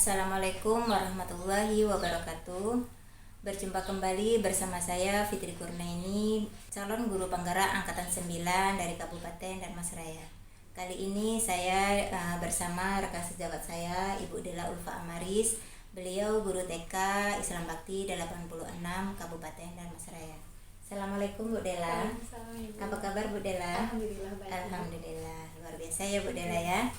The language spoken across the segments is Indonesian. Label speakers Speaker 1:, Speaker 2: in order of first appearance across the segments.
Speaker 1: Assalamualaikum warahmatullahi wabarakatuh. Berjumpa kembali bersama saya Fitri Kurnaini, calon guru penggerak angkatan 9 dari Kabupaten Dharmasraya. Kali ini saya bersama rekan sejawat saya, Ibu Dela Ulfa Amaris. Beliau guru TK Islam Bakti 86 Kabupaten Dharmasraya. Assalamualaikum Bu Dela. Apa kabar Bu Dela?
Speaker 2: Alhamdulillah baik.
Speaker 1: Alhamdulillah, luar biasa ya Bu Dela ya.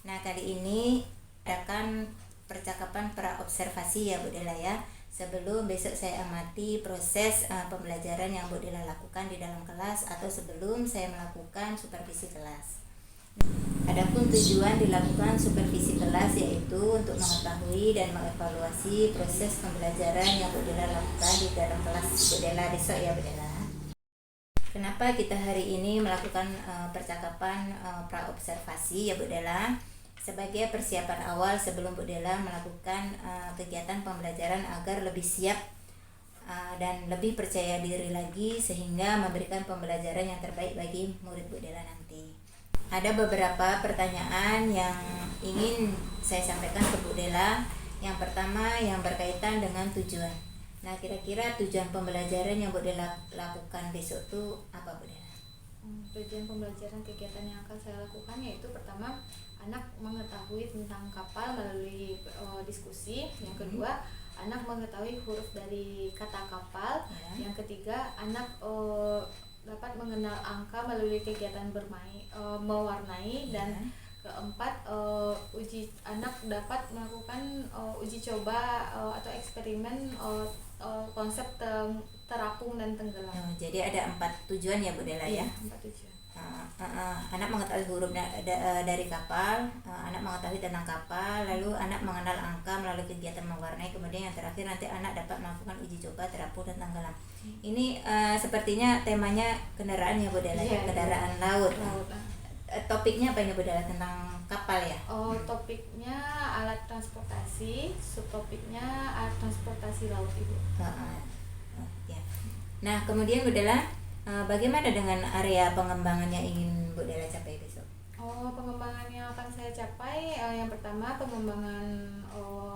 Speaker 1: Nah, kali ini akan percakapan pra observasi ya Bu Dela ya. Sebelum besok saya amati proses pembelajaran yang Bu Dela lakukan di dalam kelas atau sebelum saya melakukan supervisi kelas. Adapun tujuan dilakukan supervisi kelas yaitu untuk mengetahui dan mengevaluasi proses pembelajaran yang Bu Dela lakukan di dalam kelas Bu Dela besok ya Bu Dela. Kenapa kita hari ini melakukan percakapan pra observasi ya Bu Dela? Sebagai persiapan awal sebelum Bu Dela melakukan kegiatan pembelajaran agar lebih siap dan lebih percaya diri lagi sehingga memberikan pembelajaran yang terbaik bagi murid Bu Dela nanti. Ada beberapa pertanyaan yang ingin saya sampaikan ke Bu Dela. Yang pertama yang berkaitan dengan tujuan. Nah, kira-kira tujuan pembelajaran yang Bu Dela lakukan besok itu apa Bu Dela?
Speaker 2: Tujuan pembelajaran kegiatan yang akan saya lakukan yaitu pertama, anak mengetahui tentang kapal melalui diskusi. Yang kedua, anak mengetahui huruf dari kata kapal. Yang ketiga, anak dapat mengenal angka melalui kegiatan bermain, mewarnai. Dan keempat, anak dapat melakukan uji coba atau eksperimen konsep terapung dan tenggelam.
Speaker 1: Jadi ada 4 tujuan ya Bu Dela ya?
Speaker 2: 4 tujuan.
Speaker 1: Anak mengetahui huruf dari kapal, anak mengetahui tentang kapal, lalu anak mengenal angka melalui kegiatan mewarnai, kemudian yang terakhir nanti anak dapat melakukan uji coba terapung dan tenggelam. Ini sepertinya temanya kendaraan ya Bu Dela, kendaraan laut. Topiknya apa ini Bu Dela, tentang kapal ya?
Speaker 2: Topiknya alat transportasi, subtopiknya alat transportasi laut Ibu.
Speaker 1: Ya. Nah, kemudian Bu Dela, bagaimana dengan area pengembangan yang ingin Bu Dela capai besok?
Speaker 2: Pengembangan yang akan saya capai, yang pertama pengembangan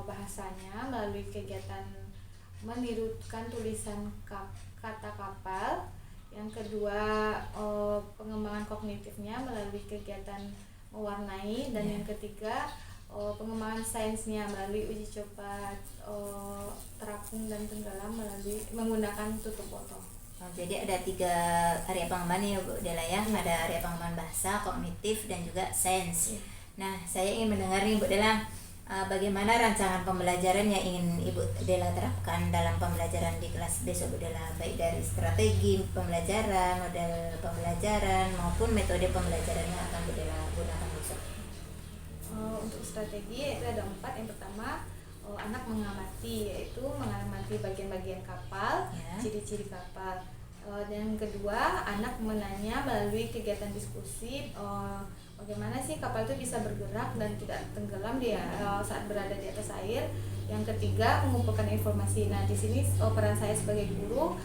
Speaker 2: bahasanya melalui kegiatan menirukan tulisan kata kapal. Yang kedua, pengembangan kognitifnya melalui kegiatan mewarnai. Dan yang ketiga, pengembangan sainsnya melalui uji coba terapung dan tenggelam melalui menggunakan tutup botol.
Speaker 1: Jadi ada 3 area pengembangan ya Bu Dela ya. Ada area pengembangan bahasa, kognitif, dan juga sains. Nah, saya ingin mendengar nih Bu Dela, bagaimana rancangan pembelajaran yang ingin Ibu Dela terapkan dalam pembelajaran di kelas besok Bu Dela, baik dari strategi pembelajaran, model pembelajaran, maupun metode pembelajaran yang akan Bu Dela gunakan besok.
Speaker 2: Untuk strategi itu ada 4. Yang pertama, anak mengamati, yaitu mengamati bagian-bagian kapal, ciri-ciri kapal. Dan kedua, anak menanya melalui kegiatan diskusi, bagaimana sih kapal itu bisa bergerak dan tidak tenggelam saat berada di atas air. Yang ketiga, mengumpulkan informasi. Nah, di sini peran saya sebagai guru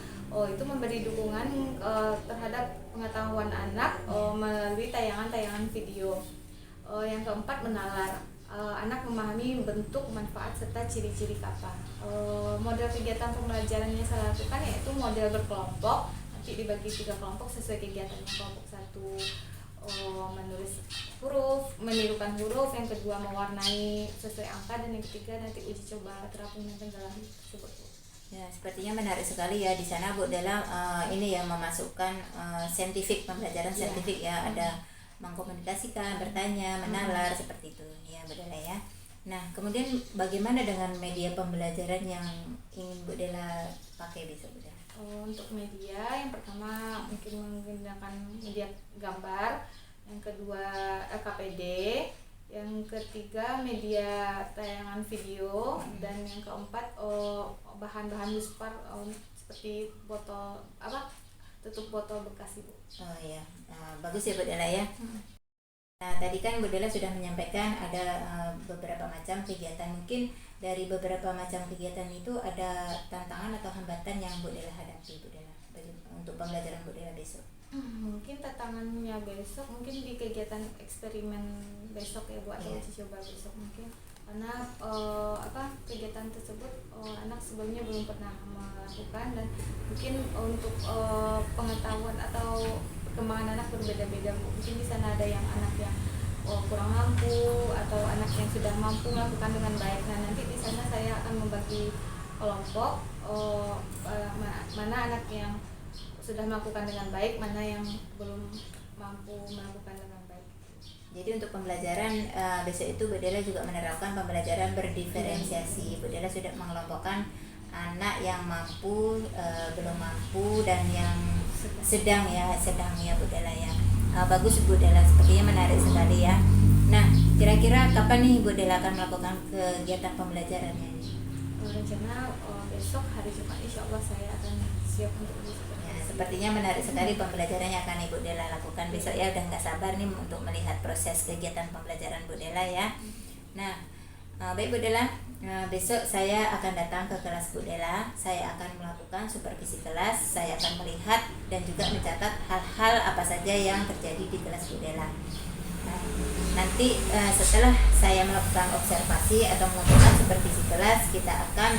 Speaker 2: itu memberi dukungan terhadap pengetahuan anak melalui tayangan-tayangan video. Yang keempat, menalar. Anak memahami bentuk, manfaat, serta ciri-ciri kapal. Model kegiatan pembelajaran yang saya lakukan yaitu model berkelompok. Nanti dibagi 3 kelompok sesuai kegiatannya. Kelompok 1 menulis huruf, menirukan huruf. Yang kedua, mewarnai sesuai angka. Dan yang ketiga, nanti uji coba terapung dan tenggelam tersebut.
Speaker 1: Ya, sepertinya menarik sekali ya di sana Bu dalam ini ya, memasukkan saintifik, pembelajaran saintifik ya. Ada mengkomunikasikan, bertanya, menalar, seperti itu ya Bu Dela ya. Nah, kemudian bagaimana dengan media pembelajaran yang ingin Bu Dela pakai besok Bu Dela?
Speaker 2: Untuk media, yang pertama mungkin menggunakan media gambar, yang kedua KPD, yang ketiga media tayangan video, dan yang keempat bahan-bahan luspar seperti botol tutup botol bekas Ibu.
Speaker 1: Bagus ya Bu Dela ya. Nah, tadi kan Bu Dela sudah menyampaikan ada beberapa macam kegiatan. Mungkin dari beberapa macam kegiatan itu ada tantangan atau hambatan yang Bu Dela hadapi Bu Dela untuk pembelajaran Bu Dela besok.
Speaker 2: Mungkin tantangannya besok mungkin di kegiatan eksperimen besok ya Bu, atau uji coba besok mungkin karena kegiatan tersebut anak sebelumnya belum pernah melakukan, dan mungkin untuk pengetahuan atau perkembangan anak berbeda-beda. Mungkin di sana ada yang anak yang kurang mampu atau anak yang sudah mampu melakukan dengan baik. Nah, nanti di sana saya akan membagi kelompok mana anak yang sudah melakukan dengan baik, mana yang belum mampu melakukan dengan baik.
Speaker 1: Jadi untuk pembelajaran besok itu Bu Dela juga menerapkan pembelajaran berdiferensiasi. Bu Dela sudah mengelompokkan anak yang mampu, belum mampu, dan yang sedang ya Bu Dela ya. Bagus Bu Dela, sepertinya menarik sekali ya. Nah, kira-kira kapan nih Bu Dela akan melakukan kegiatan pembelajarannya?
Speaker 2: Rencana besok hari Jumat, insya Allah saya akan siap untuk besok.
Speaker 1: Ya, sepertinya menarik sekali pembelajarannya akan Ibu Dela lakukan besok ya. Udah nggak sabar nih untuk melihat proses kegiatan pembelajaran Bu Dela ya. Nah, baik Bu Dela, besok saya akan datang ke kelas Bu Dela. Saya akan melakukan supervisi kelas. Saya akan melihat dan juga mencatat hal-hal apa saja yang terjadi di kelas Bu Dela. Nah, nanti setelah saya melakukan observasi atau melakukan supervisi kelas, kita akan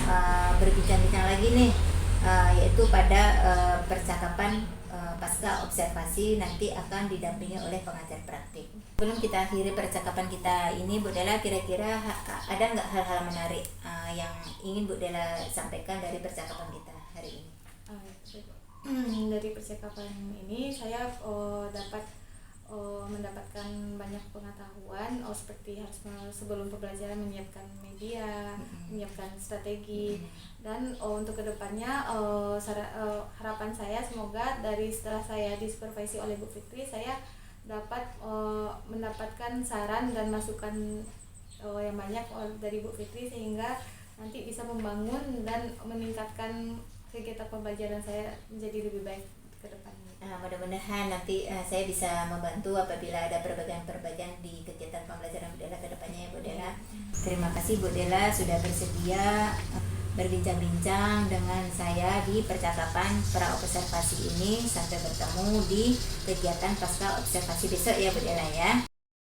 Speaker 1: berbincang-bincang lagi nih, yaitu pada percakapan pasca observasi nanti akan didampingi oleh pengajar praktik. Sebelum kita akhiri percakapan kita ini, Bu Dela, kira-kira ada nggak hal-hal menarik yang ingin Bu Dela sampaikan dari percakapan kita hari ini?
Speaker 2: Dari percakapan ini saya dapat mendapatkan banyak pengetahuan seperti harus sebelum pembelajaran menyiapkan media, menyiapkan strategi, dan untuk kedepannya harapan saya semoga dari setelah saya disupervisi oleh Bu Fitri, saya dapat mendapatkan saran dan masukan yang banyak dari Bu Fitri, sehingga nanti bisa membangun dan meningkatkan kegiatan pembelajaran saya menjadi lebih baik ke depannya.
Speaker 1: Mudah-mudahan nanti saya bisa membantu apabila ada perbaikan di kegiatan pembelajaran Bu Dela ke depannya ya Bu Dela. Terima kasih Bu Dela sudah bersedia berbincang-bincang dengan saya di percakapan pra-observasi ini. Sampai bertemu di kegiatan pasca observasi besok ya Bu Dela ya.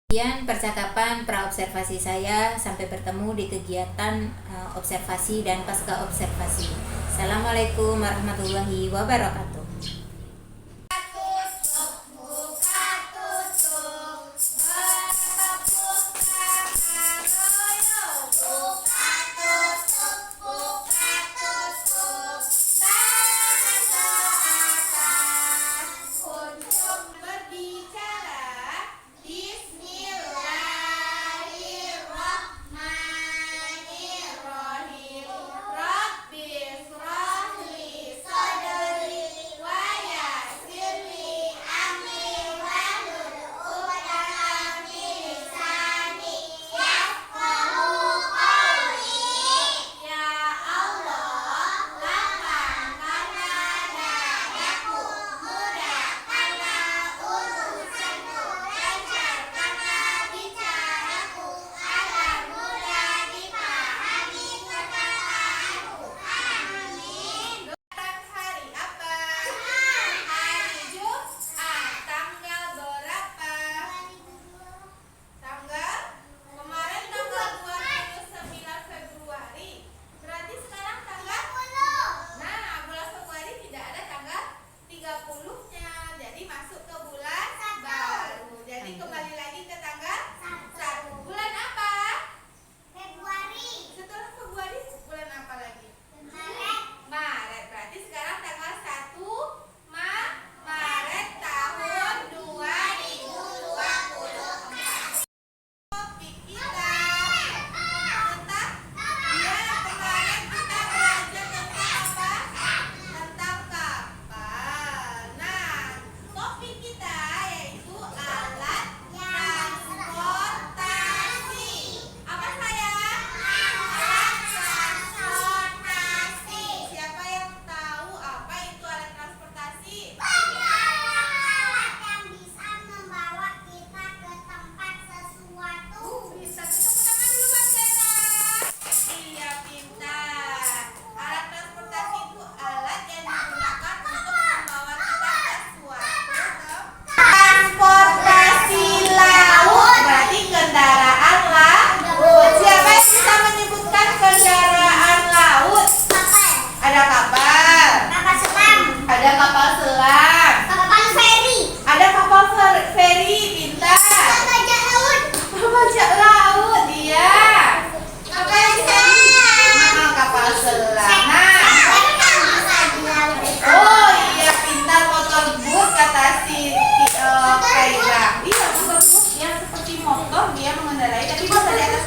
Speaker 1: Sekian percakapan pra-observasi saya. Sampai bertemu di kegiatan observasi dan pasca observasi. Assalamualaikum warahmatullahi wabarakatuh.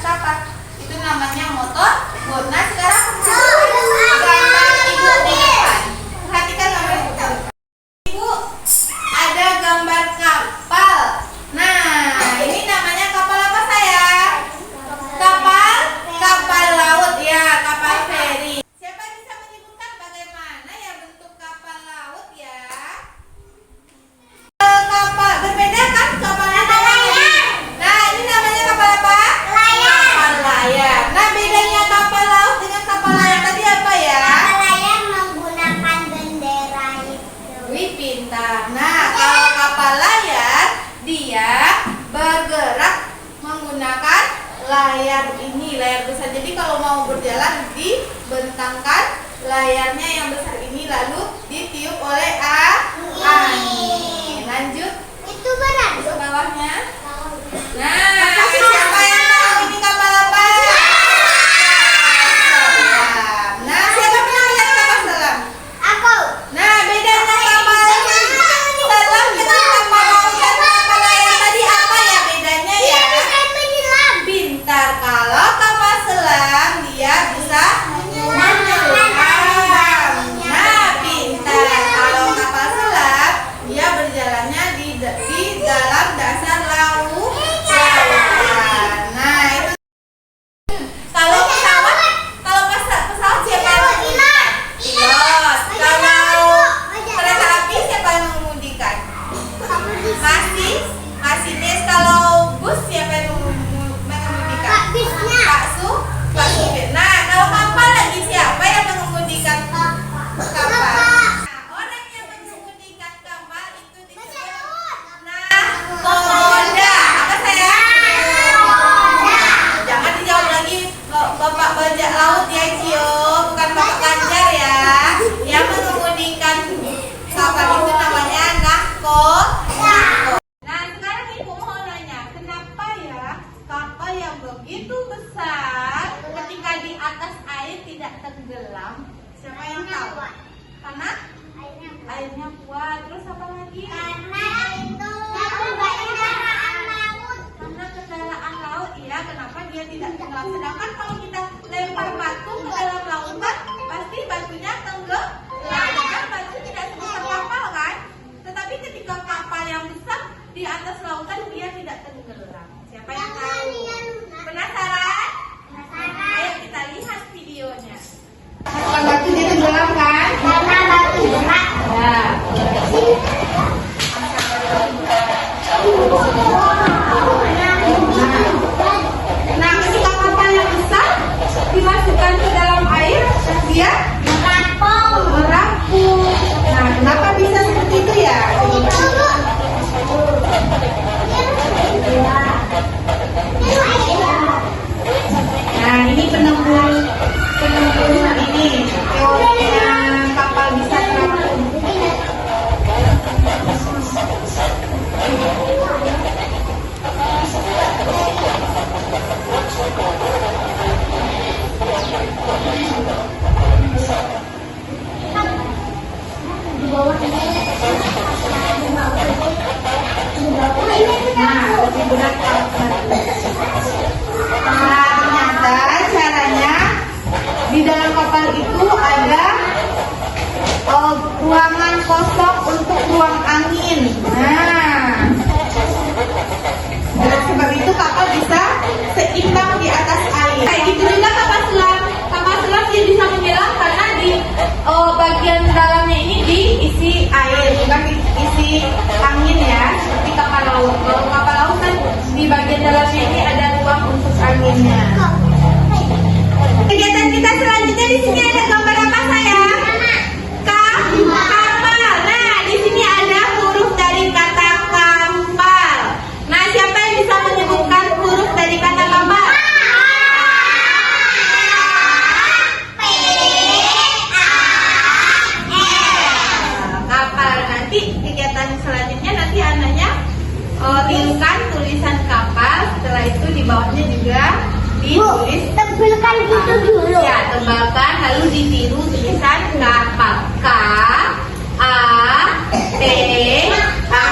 Speaker 2: kapal. Itu namanya motor boat. Nah sekarang gambar ibu di depan. Perhatikan gambar ibu. Ibu, ada gambar kapal. Nah, ini namanya kapal apa sayang? Kapal laut ya, kapal feri. Siapa yang bisa menyebutkan bagaimana ya bentuk kapal laut ya? Kapal berbeda kan kapalnya? Nah, ini namanya kapal apa? Kapal layar. Nah, bedanya kapal laut dengan kapal layar tadi apa ya?
Speaker 3: Menggunakan bendera itu.
Speaker 2: Wih, pintar. Nah, kalau kapal layar dia bergerak menggunakan layar ini, layar besar. Jadi kalau mau berjalan dibentangkan layarnya yang besar ini lalu ditiup oleh angin. Lanjut
Speaker 3: Itu berat.
Speaker 2: ke bawahnya. Nah, siapa yang tahu ini kapal apa? Selam. Nah, siapa pernah lihat kapal selam?
Speaker 3: Aku.
Speaker 2: Nah, bedanya kapal selam dengan kapal laut dan kapal layar tadi apa ya bedanya ya?
Speaker 3: Menyelam.
Speaker 2: Pintar, kalau kapal selam dia bisa menyelam. Nah, pintar, kalau kapal selam dia berjalannya di dalam dasar lautan. Nah, itu kalau pesawat siapa yang mengemudikan? Pilot. Kalau kereta api siapa yang mengemudikan? Masinis. Kalau bus siapa yang mengemudikan?
Speaker 3: Kak bisnya.
Speaker 2: Pak supir. Nah, kalau kapal lagi siapa yang mengemudikan kapal? Nah, orang yang mengemudikan kapal itu disebut nahkoda. Apa sayang? Jangan dijawab lagi Bapak bajak laut ya Cio, bukan Bapak Ganjar ya. Yang mengemudikan kapal itu namanya nahkoda. Nah, sekarang Ibu mau nanya, kenapa ya kapal yang begitu besar ketika di atas air tidak tenggelam? Siapa yang tahu? Karena airnya kuat. Terus apa lagi?
Speaker 3: Karena itu kendaraan laut.
Speaker 2: Karena kendaraan laut, iya. Kenapa dia tidak tenggelam? Sedangkan kalau kita lempar batu ke dalam lautan, pasti batunya tenggelam. Kan batu tidak sebesar kapal kan? Tetapi ketika kapal yang besar di atas lautan dia tidak tenggelam. Siapa yang tahu? Penasaran? Ayo kita lihat videonya. Bukan batu dia tenggelam kan?
Speaker 3: Karena batu berat.
Speaker 2: Nah. Nah, ketika kapal yang besar dimasukkan ke dalam air, dia merampung. Nah, kenapa bisa seperti itu ya? Nah, ini penembus ini teorinya kapal bisa merampung. Nah, lebih berat kapal. Nah, ternyata caranya di dalam kapal itu ada ruangan kosong untuk ruang angin. Nah, dengan sebab itu kapal bisa seimbang di atas air. Kayak gitu juga kapal selam. Kapal selam dia bisa menyelam karena di bagian dalamnya ini diisi air, bukan diisi angin ya. Seperti kapal laut. Kalau kapal laut kan di bagian dalamnya ini ada ruang untuk anginnya. Kegiatan kita selanjutnya di sini ada gambar apa sayang? Kapal. Nah, di sini ada huruf dari kata kapal. Nah, siapa yang bisa menyebutkan huruf dari kata kapal? Kapal. Nanti kegiatan selanjutnya nanti anaknya tirukan tulisan kapal. Setelah itu di bawahnya juga ditulis.
Speaker 3: Tebalkan gitu dulu.
Speaker 2: Ya, tebalkan lalu ditiru tulisan kapal. K A P A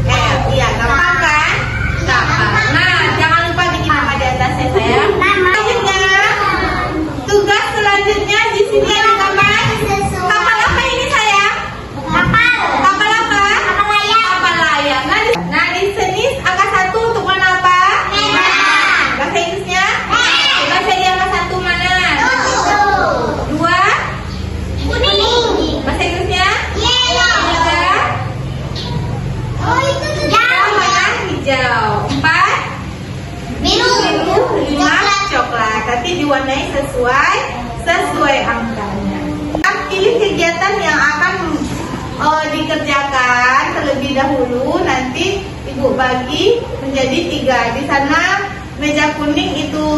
Speaker 2: L. Iya, gampang kan? Kapal. Nah, jangan lupa bikin nama di atasnya sayang. diwarnai sesuai angkanya. Pilih kegiatan yang akan dikerjakan terlebih dahulu. Nanti Ibu bagi menjadi 3. Di sana meja kuning itu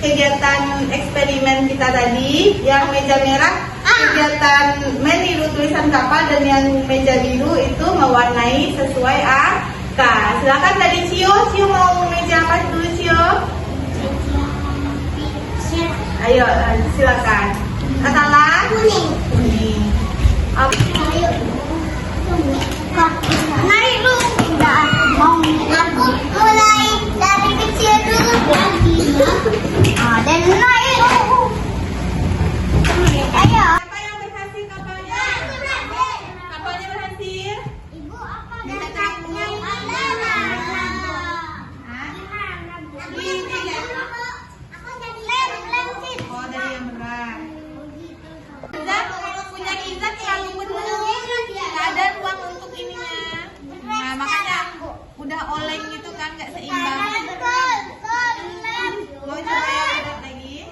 Speaker 2: kegiatan eksperimen kita tadi, yang meja merah kegiatan meniru tulisan kapal, dan yang meja biru itu mewarnai sesuai angka. Silakan tadi Cio mau meja apa dulu Cio? Ayo silakan. Katalah kuning.
Speaker 3: Naik lu. Aku mulai dari kecil dulu. Dan naik. Ayo.
Speaker 2: Siapa yang berhasil kapalnya? Kapalnya berhasil?
Speaker 3: Ibu apa?
Speaker 2: Bisa kamu? Oh, dari yang berat. Punya Iza terlalu benar. Gak ada ruang untuk ininya. Nah, makanya udah oleng gitu kan, gak seimbang. Mau coba yang berat lagi?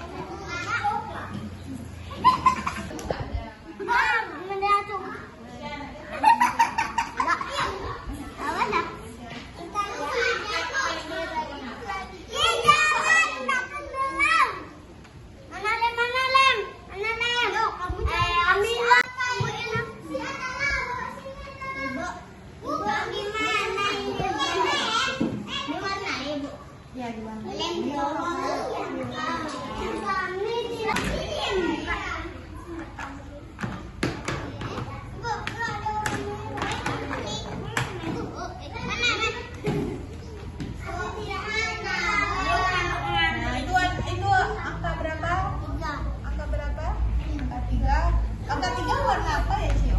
Speaker 2: Angka 3 warna apa ya, Cio?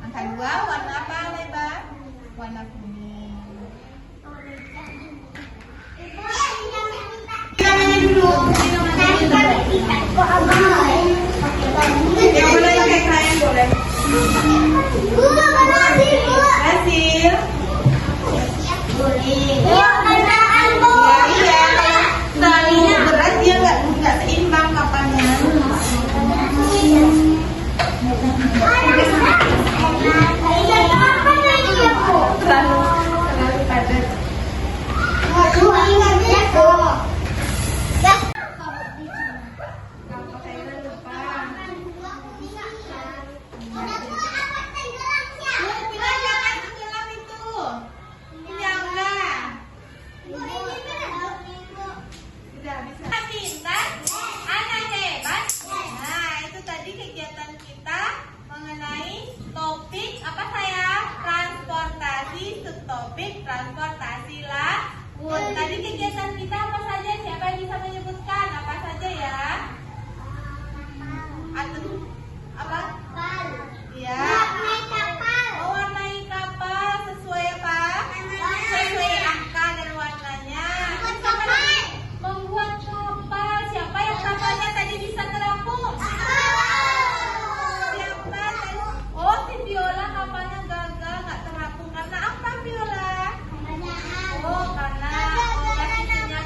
Speaker 2: Angka 2 warna apa, Leba? Warna kuning. Kita nanya dulu. Yang mana yang kayak kalian boleh? Hasil. Iya, terlalu berat dia nggak seimbang kapalnya. Terlalu padat. Transportasi laut. Tadi kegiatan kita apa saja? Siapa yang bisa menyebutkan? Apa saja ya? Atau apa? Ya. Mewarnai kapal sesuai apa? Sesuai angka dan warnanya. Membuat kapal. Siapa yang kapalnya tadi bisa terapung? Siapa? Oh, si Viola kapalnya gagal nggak terapung karena apa, Viola? Oh, karena posisinya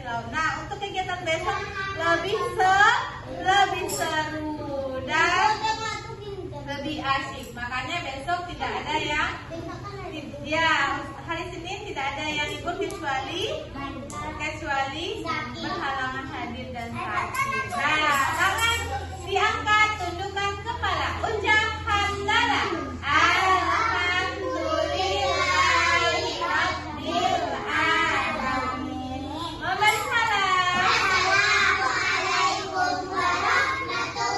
Speaker 4: silau. Nah, untuk kegiatan besok lebih seru dan lebih asik. Makanya besok tidak ada yang hari Senin tidak ada yang libur kecuali berhalangan hadir dan sakit. Nah, tangan diangkat, tundukkan kepala, ucap hamdalah. Alhamdulillahi rabbil alamin. Memberi salam.
Speaker 3: Assalamualaikum warahmatullahi wabarakatuh.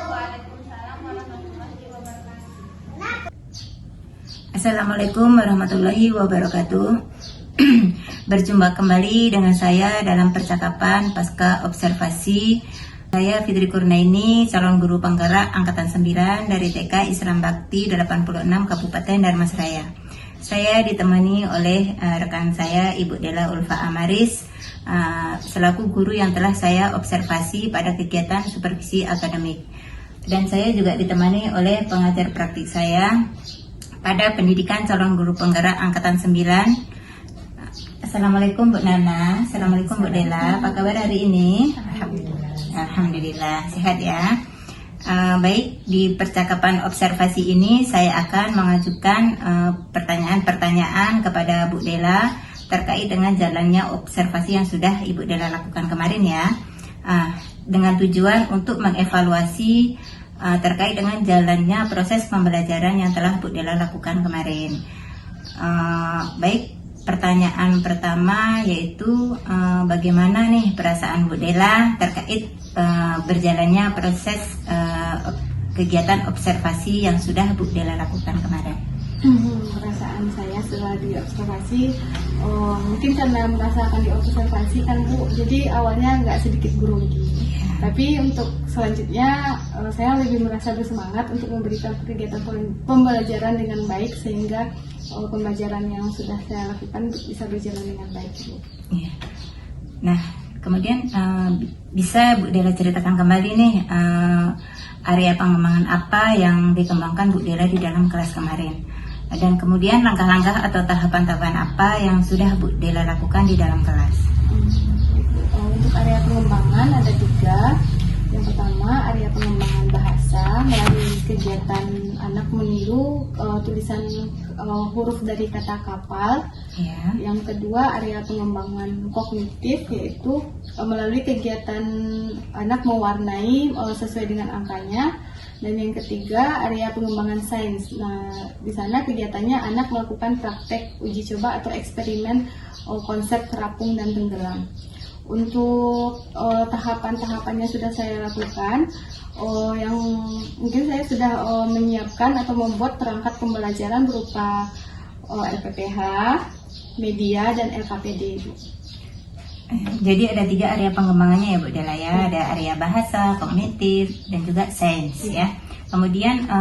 Speaker 4: Waalaikumsalam warahmatullahi wabarakatuh.
Speaker 1: Assalamualaikum warahmatullahi wabarakatuh. Berjumpa kembali dengan saya dalam percakapan pasca observasi. Saya Fitri Kurnaini, calon guru penggerak angkatan 9 dari TK Islam Bakti 86 Kabupaten Dharmasraya. Saya ditemani oleh rekan saya Ibu Dela Ulfa Amaris selaku guru yang telah saya observasi pada kegiatan supervisi akademik. Dan saya juga ditemani oleh pengajar praktik saya pada pendidikan calon guru penggerak angkatan 9. Assalamualaikum Bu Nana, Assalamualaikum Bu Dela, apa kabar hari ini? Alhamdulillah, sehat ya. Baik, di percakapan observasi ini saya akan mengajukan pertanyaan-pertanyaan kepada Bu Dela terkait dengan jalannya observasi yang sudah Ibu Dela lakukan kemarin ya, dengan tujuan untuk mengevaluasi terkait dengan jalannya proses pembelajaran yang telah Bu Dela lakukan kemarin. Baik, pertanyaan pertama yaitu bagaimana nih perasaan Bu Dela terkait berjalannya proses kegiatan observasi yang sudah Bu Dela lakukan kemarin?
Speaker 2: Perasaan saya setelah diobservasi, mungkin karena merasakan diobservasi kan Bu, jadi awalnya nggak sedikit grogi. Tapi untuk selanjutnya saya lebih merasa bersemangat untuk memberikan kegiatan pembelajaran dengan baik sehingga pembelajaran yang sudah saya lakukan bisa berjalan dengan baik.
Speaker 1: Ya. Nah, kemudian bisa Bu Dela ceritakan kembali nih area pengembangan apa yang dikembangkan Bu Dela di dalam kelas kemarin, dan kemudian langkah-langkah atau tahapan-tahapan apa yang sudah Bu Dela lakukan di dalam kelas.
Speaker 2: Untuk area pengembangan ada 3. Yang pertama, area pengembangan bahasa melalui kegiatan anak meniru tulisan huruf dari kata kapal.
Speaker 1: Ya.
Speaker 2: Yang kedua, area pengembangan kognitif yaitu melalui kegiatan anak mewarnai sesuai dengan angkanya. Dan yang ketiga, area pengembangan sains. Nah, di sana kegiatannya anak melakukan praktek uji coba atau eksperimen konsep terapung dan tenggelam. Untuk tahapan-tahapannya sudah saya lakukan, yang mungkin saya sudah menyiapkan atau membuat perangkat pembelajaran berupa LPPH, media, dan LKPD.
Speaker 1: Jadi ada 3 area pengembangannya ya Bu Dela ya, ada area bahasa, kognitif, dan juga sains ya. Kemudian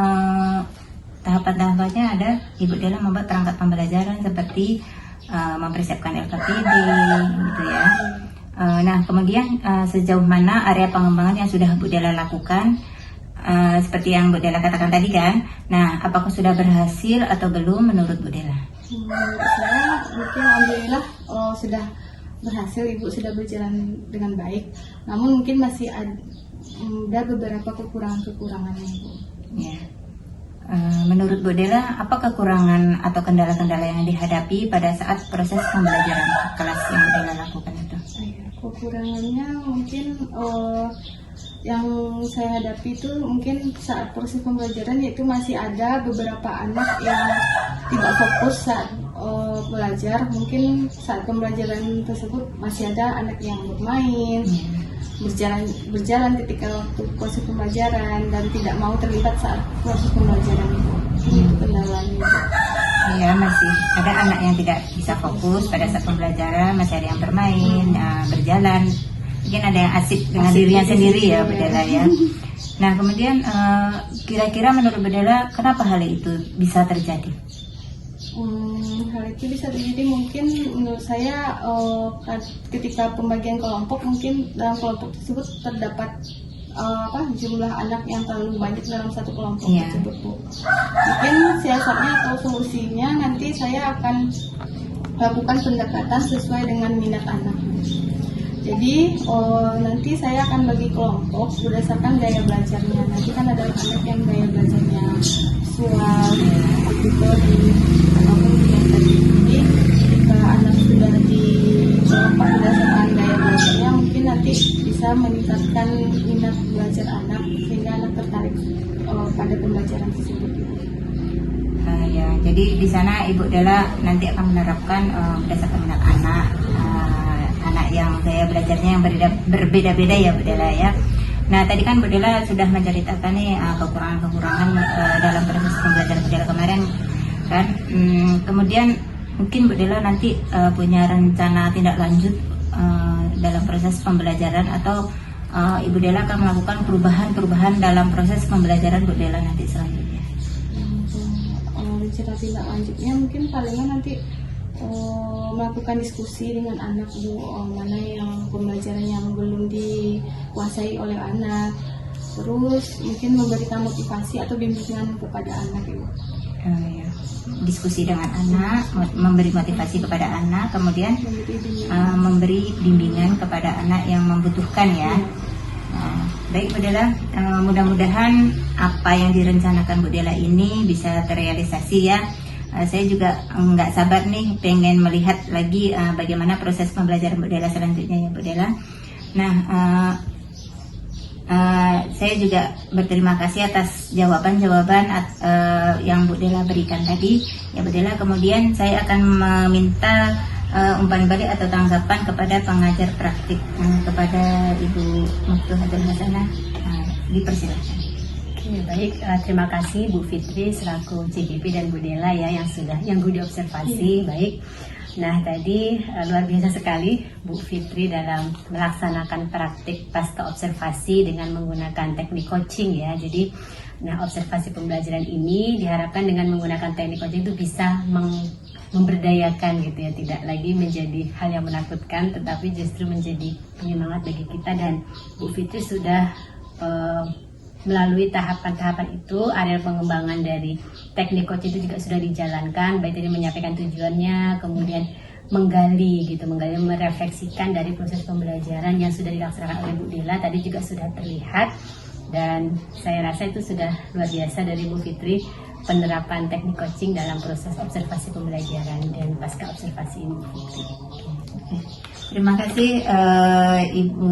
Speaker 1: tahapan-tahapannya ada Ibu Dela membuat perangkat pembelajaran seperti mempersiapkan LKPD gitu ya. Nah, kemudian sejauh mana area pengembangan yang sudah Bu Dela lakukan, seperti yang Bu Dela katakan tadi kan. Nah, apakah sudah berhasil atau belum menurut Bu Dela?
Speaker 2: Menurut saya mungkin alhamdulillah sudah berhasil, Ibu sudah berjalan dengan baik. Namun mungkin masih ada beberapa kekurangannya, Ibu.
Speaker 1: Ya. Menurut Bu Dela, apa kekurangan atau kendala-kendala yang dihadapi pada saat proses pembelajaran kelas yang Bu Dela lakukan itu?
Speaker 2: Kekurangannya mungkin yang saya hadapi itu mungkin saat proses pembelajaran, yaitu masih ada beberapa anak yang tidak fokus saat belajar. Mungkin saat pembelajaran tersebut masih ada anak yang bermain, berjalan ketika waktu proses pembelajaran dan tidak mau terlibat saat proses pembelajaran itu. Itu kendalanya.
Speaker 1: Iya, masih ada anak yang tidak bisa fokus pada saat pembelajaran, masih ada yang bermain, berjalan. Mungkin ada yang asik dengan dirinya sendiri ya Bu Dela ya. Nah, kemudian kira-kira menurut Bu Dela kenapa hal itu bisa terjadi?
Speaker 2: Hal itu bisa terjadi mungkin menurut saya ketika pembagian kelompok, mungkin dalam kelompok tersebut terdapat jumlah anak yang terlalu banyak dalam satu kelompok tersebut, Bu. Mungkin siasatnya atau solusinya nanti saya akan lakukan pendekatan sesuai dengan minat anak. Jadi nanti saya akan bagi kelompok berdasarkan gaya belajarnya. Nanti kan ada anak yang gaya belajarnya visual, auditori, ataupun kinesis. Jadi jika anak sudah di kelompok berdasarkan gaya belajarnya, mungkin nanti bisa meningkatkan minat belajar anak sehingga anak tertarik pada pembelajaran tersebut.
Speaker 1: Ya, jadi di sana Ibu Dela nanti akan menerapkan berdasarkan minat anak. Anak yang gaya belajarnya yang berbeda-beda ya Bu Dela ya. Nah tadi kan Bu Dela sudah menceritakan nih kekurangan-kekurangan dalam proses pembelajaran Bu Dela kemarin kan. Kemudian mungkin Bu Dela nanti punya rencana tindak lanjut dalam proses pembelajaran atau Ibu Dela akan melakukan perubahan-perubahan dalam proses pembelajaran Bu Dela nanti selanjutnya.
Speaker 2: Rencana tindak lanjutnya mungkin palingan nanti melakukan diskusi dengan anak Bu, mana yang pembelajaran yang belum dikuasai oleh anak, terus mungkin memberikan motivasi atau bimbingan kepada anak Ibu.
Speaker 1: Ya. Diskusi dengan anak, memberi motivasi kepada anak, kemudian memberi bimbingan kepada anak yang membutuhkan ya. Baik Bu Dela, mudah-mudahan apa yang direncanakan Bu Dela ini bisa terrealisasi ya. Saya juga nggak sabar nih pengen melihat lagi bagaimana proses pembelajaran Bu Dela selanjutnya ya Bu Dela. Nah, saya juga berterima kasih atas jawaban-jawaban yang Bu Dela berikan tadi ya Bu Dela. Kemudian saya akan meminta umpan balik atau tanggapan kepada pengajar praktik kepada Ibu Maftuhatul Hasanah. Dipersilakan.
Speaker 5: Baik, terima kasih Bu Fitri selaku CGP dan Bu Dela ya yang Budi observasi. Baik. Nah tadi luar biasa sekali Bu Fitri dalam melaksanakan praktik pasca observasi dengan menggunakan teknik coaching ya. Jadi observasi pembelajaran ini diharapkan dengan menggunakan teknik coaching itu bisa memberdayakan gitu ya, tidak lagi menjadi hal yang menakutkan tetapi justru menjadi penyemangat bagi kita. Dan Bu Fitri sudah melalui tahapan-tahapan itu, area pengembangan dari teknik coaching itu juga sudah dijalankan, baik tadi menyampaikan tujuannya, kemudian menggali, merefleksikan dari proses pembelajaran yang sudah dilaksanakan oleh Bu Dela tadi juga sudah terlihat, dan saya rasa itu sudah luar biasa dari Bu Fitri penerapan teknik coaching dalam proses observasi pembelajaran dan pasca observasi ini Bu Fitri.
Speaker 1: Terima kasih Ibu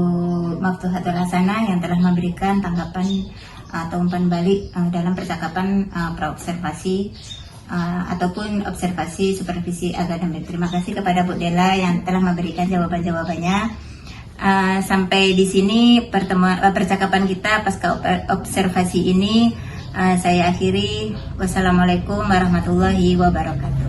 Speaker 1: Maftuhatul Hasanah yang telah memberikan tanggapan atau umpan balik dalam percakapan praobservasi ataupun observasi supervisi akademik. Terima kasih kepada Bu Dela yang telah memberikan jawaban-jawabannya. Sampai di sini percakapan kita pasca observasi ini saya akhiri. Wassalamualaikum warahmatullahi wabarakatuh.